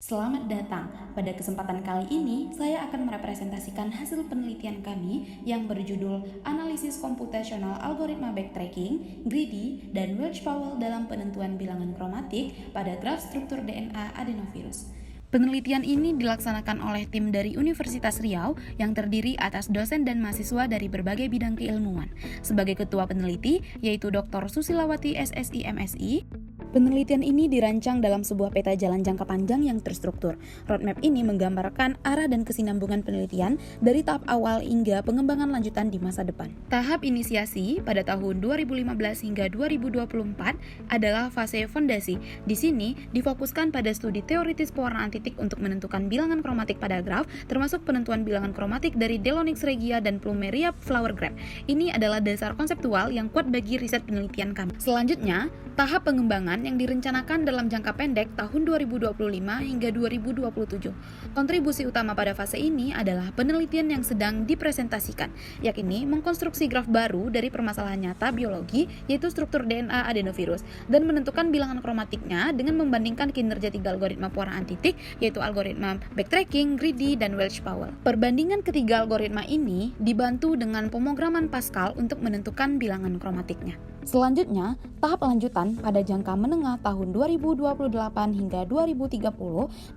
Selamat datang. Pada kesempatan kali ini, saya akan merepresentasikan hasil penelitian kami yang berjudul Analisis Komputasional Algoritma Backtracking, Greedy, dan Welch-Powell dalam penentuan bilangan kromatik pada graf struktur DNA adenovirus. Penelitian ini dilaksanakan oleh tim dari Universitas Riau yang terdiri atas dosen dan mahasiswa dari berbagai bidang keilmuan. Sebagai ketua peneliti, yaitu Dr. Susilawati SSI MSI, penelitian ini dirancang dalam sebuah peta jalan jangka panjang yang terstruktur. Roadmap ini menggambarkan arah dan kesinambungan penelitian dari tahap awal hingga pengembangan lanjutan di masa depan. Tahap inisiasi pada tahun 2015 hingga 2024 adalah fase fondasi. Di sini difokuskan pada studi teoritis pewarnaan titik untuk menentukan bilangan kromatik pada graf, termasuk penentuan bilangan kromatik dari Deinonychus regia dan Plumeria flower graph. Ini adalah dasar konseptual yang kuat bagi riset penelitian kami. Selanjutnya, tahap pengembangan yang direncanakan dalam jangka pendek tahun 2025 hingga 2027. Kontribusi utama pada fase ini adalah penelitian yang sedang dipresentasikan, yakni mengkonstruksi graf baru dari permasalahan nyata biologi, yaitu struktur DNA adenovirus, dan menentukan bilangan kromatiknya dengan membandingkan kinerja tiga algoritma pewarnaan titik, yaitu algoritma backtracking, greedy, dan Welch-Powell. Perbandingan ketiga algoritma ini dibantu dengan pemrograman Pascal untuk menentukan bilangan kromatiknya. Selanjutnya, tahap lanjutan pada jangka menengah tahun 2028 hingga 2030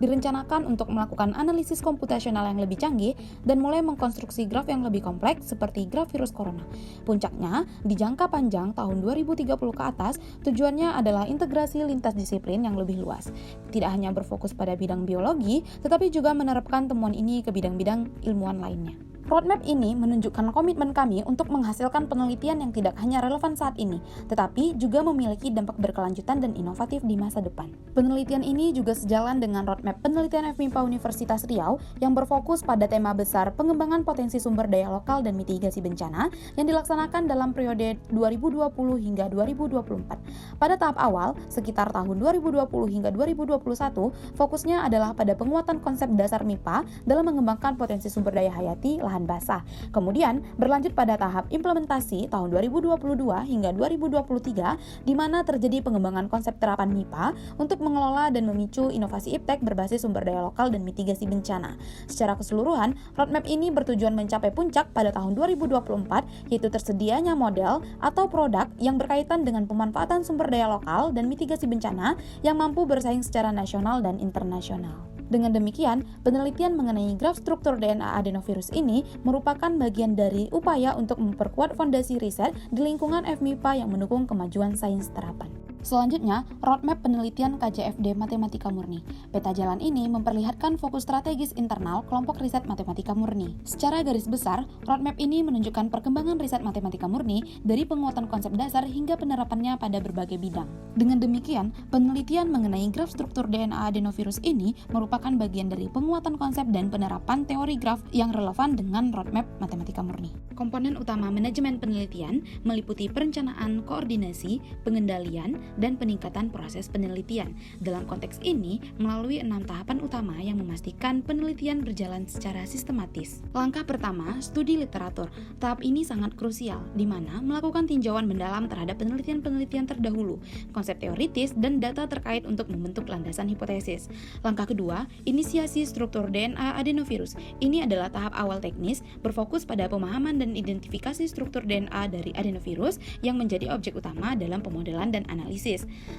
direncanakan untuk melakukan analisis komputasional yang lebih canggih dan mulai mengkonstruksi graf yang lebih kompleks seperti graf virus corona. Puncaknya, di jangka panjang tahun 2030 ke atas, tujuannya adalah integrasi lintas disiplin yang lebih luas. Tidak hanya berfokus pada bidang biologi, tetapi juga menerapkan temuan ini ke bidang-bidang ilmuwan lainnya. Roadmap ini menunjukkan komitmen kami untuk menghasilkan penelitian yang tidak hanya relevan saat ini, tetapi juga memiliki dampak berkelanjutan dan inovatif di masa depan. Penelitian ini juga sejalan dengan roadmap penelitian FMIPA Universitas Riau yang berfokus pada tema besar pengembangan potensi sumber daya lokal dan mitigasi bencana yang dilaksanakan dalam periode 2020 hingga 2024. Pada tahap awal, sekitar tahun 2020 hingga 2021, fokusnya adalah pada penguatan konsep dasar MIPA dalam mengembangkan potensi sumber daya hayati lahan basah. Kemudian berlanjut pada tahap implementasi tahun 2022 hingga 2023 di mana terjadi pengembangan konsep terapan MIPA untuk mengelola dan memicu inovasi iptek berbasis sumber daya lokal dan mitigasi bencana. Secara keseluruhan, roadmap ini bertujuan mencapai puncak pada tahun 2024, yaitu tersedianya model atau produk yang berkaitan dengan pemanfaatan sumber daya lokal dan mitigasi bencana yang mampu bersaing secara nasional dan internasional. Dengan demikian, penelitian mengenai graf struktur DNA adenovirus ini merupakan bagian dari upaya untuk memperkuat fondasi riset di lingkungan FMIPA yang mendukung kemajuan sains terapan. Selanjutnya, roadmap penelitian KJFD Matematika Murni. Peta jalan ini memperlihatkan fokus strategis internal kelompok riset matematika murni. Secara garis besar, roadmap ini menunjukkan perkembangan riset matematika murni dari penguatan konsep dasar hingga penerapannya pada berbagai bidang. Dengan demikian, penelitian mengenai graf struktur DNA adenovirus ini merupakan bagian dari penguatan konsep dan penerapan teori graf yang relevan dengan roadmap matematika murni. Komponen utama manajemen penelitian meliputi perencanaan, koordinasi, pengendalian, dan peningkatan proses penelitian. Dalam konteks ini, melalui 6 tahapan utama yang memastikan penelitian berjalan secara sistematis. Langkah pertama, studi literatur. Tahap ini sangat krusial, di mana melakukan tinjauan mendalam terhadap penelitian-penelitian terdahulu, konsep teoritis, dan data terkait untuk membentuk landasan hipotesis. Langkah kedua, inisiasi struktur DNA adenovirus. Ini adalah tahap awal teknis, berfokus pada pemahaman dan identifikasi struktur DNA dari adenovirus yang menjadi objek utama dalam pemodelan dan analisis.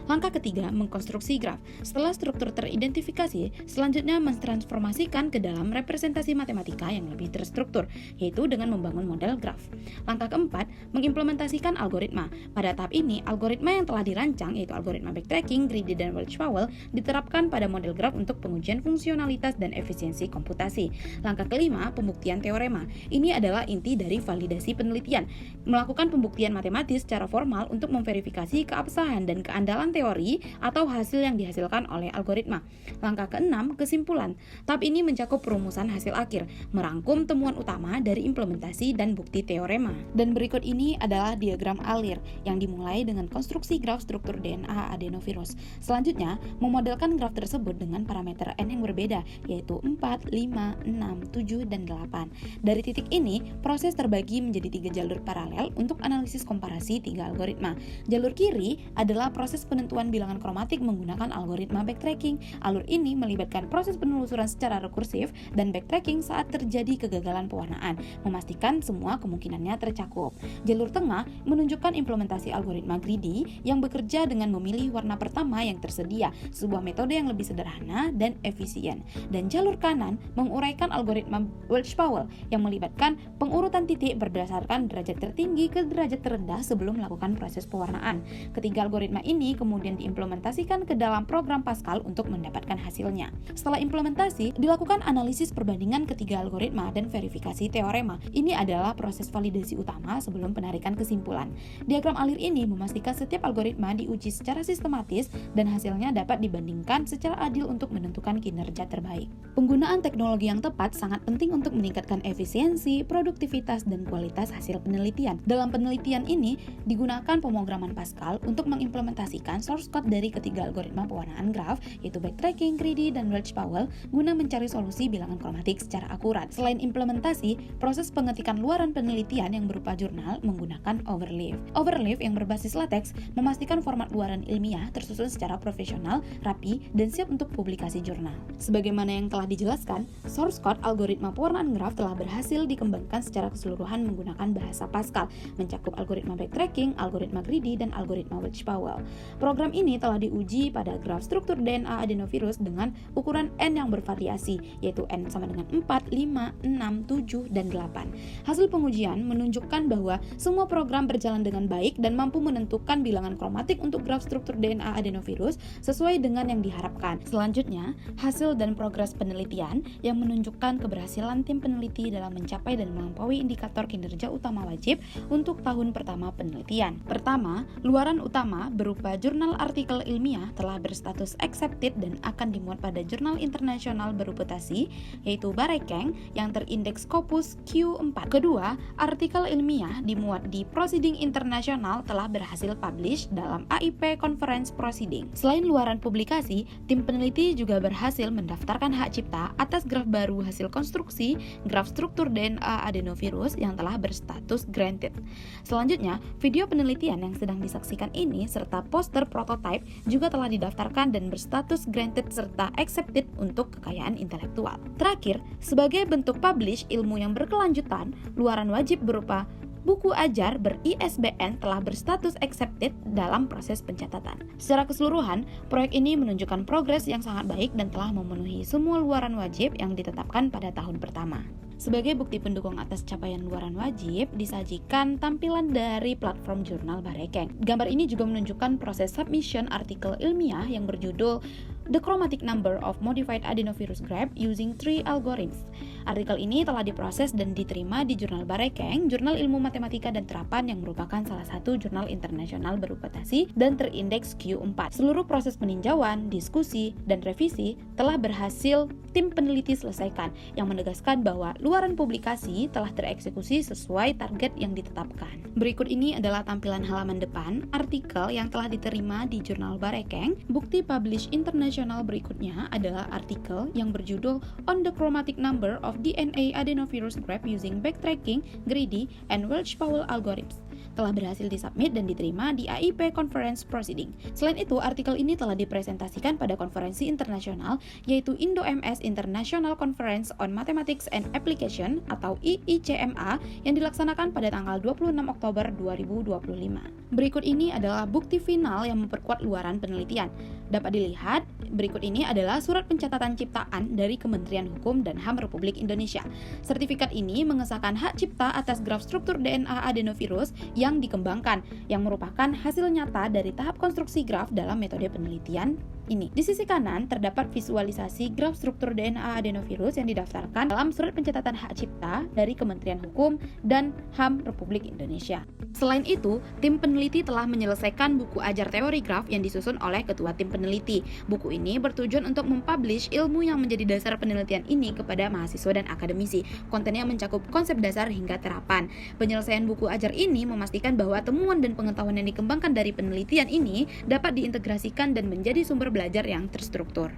Langkah ketiga, mengkonstruksi graf. Setelah struktur teridentifikasi, selanjutnya mentransformasikan ke dalam representasi matematika yang lebih terstruktur, yaitu dengan membangun model graf. Langkah keempat, mengimplementasikan algoritma. Pada tahap ini, algoritma yang telah dirancang, yaitu algoritma backtracking, greedy, dan Welch-Powell, diterapkan pada model graf untuk pengujian fungsionalitas dan efisiensi komputasi. Langkah kelima, pembuktian teorema. Ini adalah inti dari validasi penelitian. Melakukan pembuktian matematis secara formal untuk memverifikasi keabsahan dan keandalan teori atau hasil yang dihasilkan oleh algoritma. Langkah keenam, kesimpulan. Tahap ini mencakup perumusan hasil akhir, merangkum temuan utama dari implementasi dan bukti teorema. Dan berikut ini adalah diagram alir yang dimulai dengan konstruksi graf struktur DNA adenovirus. Selanjutnya, memodelkan graf tersebut dengan parameter N yang berbeda, yaitu 4, 5, 6, 7, dan 8. Dari titik ini, proses terbagi menjadi 3 jalur paralel untuk analisis komparasi 3 algoritma. Jalur kiri adalah adalah proses penentuan bilangan kromatik menggunakan algoritma backtracking. Alur ini melibatkan proses penelusuran secara rekursif dan backtracking saat terjadi kegagalan pewarnaan, memastikan semua kemungkinannya tercakup. Jalur tengah menunjukkan implementasi algoritma greedy yang bekerja dengan memilih warna pertama yang tersedia, sebuah metode yang lebih sederhana dan efisien. Dan jalur kanan menguraikan algoritma Welch-Powell yang melibatkan pengurutan titik berdasarkan derajat tertinggi ke derajat terendah sebelum melakukan proses pewarnaan. Ketiga algoritma ini kemudian diimplementasikan ke dalam program Pascal untuk mendapatkan hasilnya. Setelah implementasi, dilakukan analisis perbandingan ketiga algoritma dan verifikasi teorema. Ini adalah proses validasi utama sebelum penarikan kesimpulan. Diagram alir ini memastikan setiap algoritma diuji secara sistematis dan hasilnya dapat dibandingkan secara adil untuk menentukan kinerja terbaik. Penggunaan teknologi yang tepat sangat penting untuk meningkatkan efisiensi, produktivitas, dan kualitas hasil penelitian. Dalam penelitian ini, digunakan pemrograman Pascal untuk mengimplementasikan source code dari ketiga algoritma pewarnaan graf, yaitu backtracking, greedy, dan Welch-Powell, guna mencari solusi bilangan kromatik secara akurat. Selain implementasi, proses pengetikan luaran penelitian yang berupa jurnal menggunakan overleaf. Overleaf yang berbasis latex memastikan format luaran ilmiah tersusun secara profesional, rapi, dan siap untuk publikasi jurnal. Sebagaimana yang telah dijelaskan, source code algoritma pewarnaan graf telah berhasil dikembangkan secara keseluruhan menggunakan bahasa Pascal, mencakup algoritma backtracking, algoritma greedy, dan algoritma Welch-Powell. Program ini telah diuji pada graf struktur DNA adenovirus dengan ukuran N yang bervariasi, yaitu N sama dengan 4, 5, 6, 7, dan 8. Hasil pengujian menunjukkan bahwa semua program berjalan dengan baik dan mampu menentukan bilangan kromatik untuk graf struktur DNA adenovirus sesuai dengan yang diharapkan. Selanjutnya, hasil dan progres penelitian yang menunjukkan keberhasilan tim peneliti dalam mencapai dan melampaui indikator kinerja utama wajib untuk tahun pertama penelitian. Pertama, luaran utama berupa jurnal artikel ilmiah telah berstatus accepted dan akan dimuat pada jurnal internasional bereputasi, yaitu Barekeng yang terindeks Scopus Q4. Kedua, artikel ilmiah dimuat di Proceeding Internasional telah berhasil publish dalam AIP Conference Proceeding. Selain luaran publikasi, tim peneliti juga berhasil mendaftarkan hak cipta atas graf baru hasil konstruksi graf struktur DNA adenovirus yang telah berstatus granted. Selanjutnya, video penelitian yang sedang disaksikan ini serta poster prototype juga telah didaftarkan dan berstatus granted serta accepted untuk kekayaan intelektual. Terakhir, sebagai bentuk publish ilmu yang berkelanjutan, luaran wajib berupa buku ajar ber-ISBN telah berstatus accepted dalam proses pencatatan. Secara keseluruhan, proyek ini menunjukkan progres yang sangat baik dan telah memenuhi semua luaran wajib yang ditetapkan pada tahun pertama. Sebagai bukti pendukung atas capaian luaran wajib, disajikan tampilan dari platform jurnal Barekeng. Gambar ini juga menunjukkan proses submission artikel ilmiah yang berjudul The Chromatic Number of Modified Adenovirus Graft Using 3 Algorithms. Artikel ini telah diproses dan diterima di jurnal Barekeng, jurnal ilmu matematika dan terapan yang merupakan salah satu jurnal internasional bereputasi dan terindeks Q4. Seluruh proses peninjauan, diskusi, dan revisi telah berhasil tim peneliti selesaikan, yang menegaskan bahwa luaran publikasi telah tereksekusi sesuai target yang ditetapkan. Berikut ini adalah tampilan halaman depan artikel yang telah diterima di jurnal Barekeng. Bukti publish internasional berikutnya adalah artikel yang berjudul On the Chromatic Number of DNA Adenovirus Graft Using Backtracking, Greedy, and Welch-Powell Algorithms. Telah berhasil disubmit dan diterima di AIP Conference Proceeding. Selain itu, artikel ini telah dipresentasikan pada konferensi internasional yaitu Indo-MS International Conference on Mathematics and Application atau IICMA yang dilaksanakan pada tanggal 26 Oktober 2025. Berikut ini adalah bukti final yang memperkuat luaran penelitian. Dapat dilihat, berikut ini adalah surat pencatatan ciptaan dari Kementerian Hukum dan HAM Republik Indonesia. Sertifikat ini mengesahkan hak cipta atas graf struktur DNA adenovirus yang dikembangkan, yang merupakan hasil nyata dari tahap konstruksi graf dalam metode penelitian ini. Di sisi kanan terdapat visualisasi graf struktur DNA adenovirus yang didaftarkan dalam surat pencatatan hak cipta dari Kementerian Hukum dan HAM Republik Indonesia. Selain itu, tim peneliti telah menyelesaikan buku ajar teori graf yang disusun oleh ketua tim peneliti. Buku ini bertujuan untuk mempublish ilmu yang menjadi dasar penelitian ini kepada mahasiswa dan akademisi. Kontennya mencakup konsep dasar hingga terapan. Penyelesaian buku ajar ini memastikan bahwa temuan dan pengetahuan yang dikembangkan dari penelitian ini dapat diintegrasikan dan menjadi sumber belajar yang terstruktur.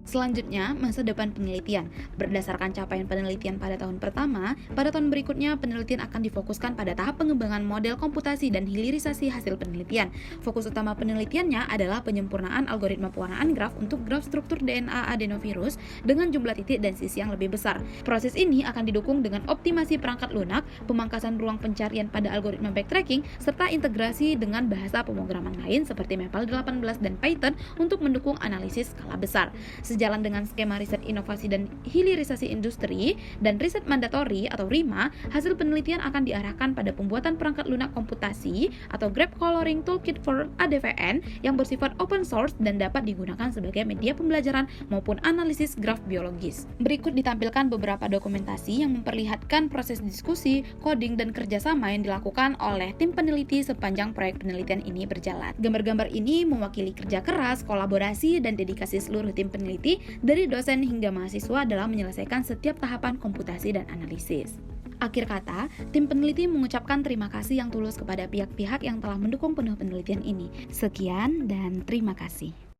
Selanjutnya, masa depan penelitian. Berdasarkan capaian penelitian pada tahun pertama, pada tahun berikutnya penelitian akan difokuskan pada tahap pengembangan model komputasi dan hilirisasi hasil penelitian. Fokus utama penelitiannya adalah penyempurnaan algoritma pewarnaan graf untuk graf struktur DNA adenovirus dengan jumlah titik dan sisi yang lebih besar. Proses ini akan didukung dengan optimasi perangkat lunak, pemangkasan ruang pencarian pada algoritma backtracking, serta integrasi dengan bahasa pemrograman lain seperti Maple 18 dan Python untuk mendukung analisis skala besar. Sejalan dengan skema riset inovasi dan hilirisasi industri dan riset mandatori atau RIMA, hasil penelitian akan diarahkan pada pembuatan perangkat lunak komputasi atau Graph Coloring Toolkit for ADVN yang bersifat open source dan dapat digunakan sebagai media pembelajaran maupun analisis graf biologis. Berikut ditampilkan beberapa dokumentasi yang memperlihatkan proses diskusi, coding, dan kerjasama yang dilakukan oleh tim peneliti sepanjang proyek penelitian ini berjalan. Gambar-gambar ini mewakili kerja keras, kolaborasi, dan dedikasi seluruh tim peneliti dari dosen hingga mahasiswa dalam menyelesaikan setiap tahapan komputasi dan analisis. Akhir kata, tim peneliti mengucapkan terima kasih yang tulus kepada pihak-pihak yang telah mendukung penuh penelitian ini. Sekian dan terima kasih.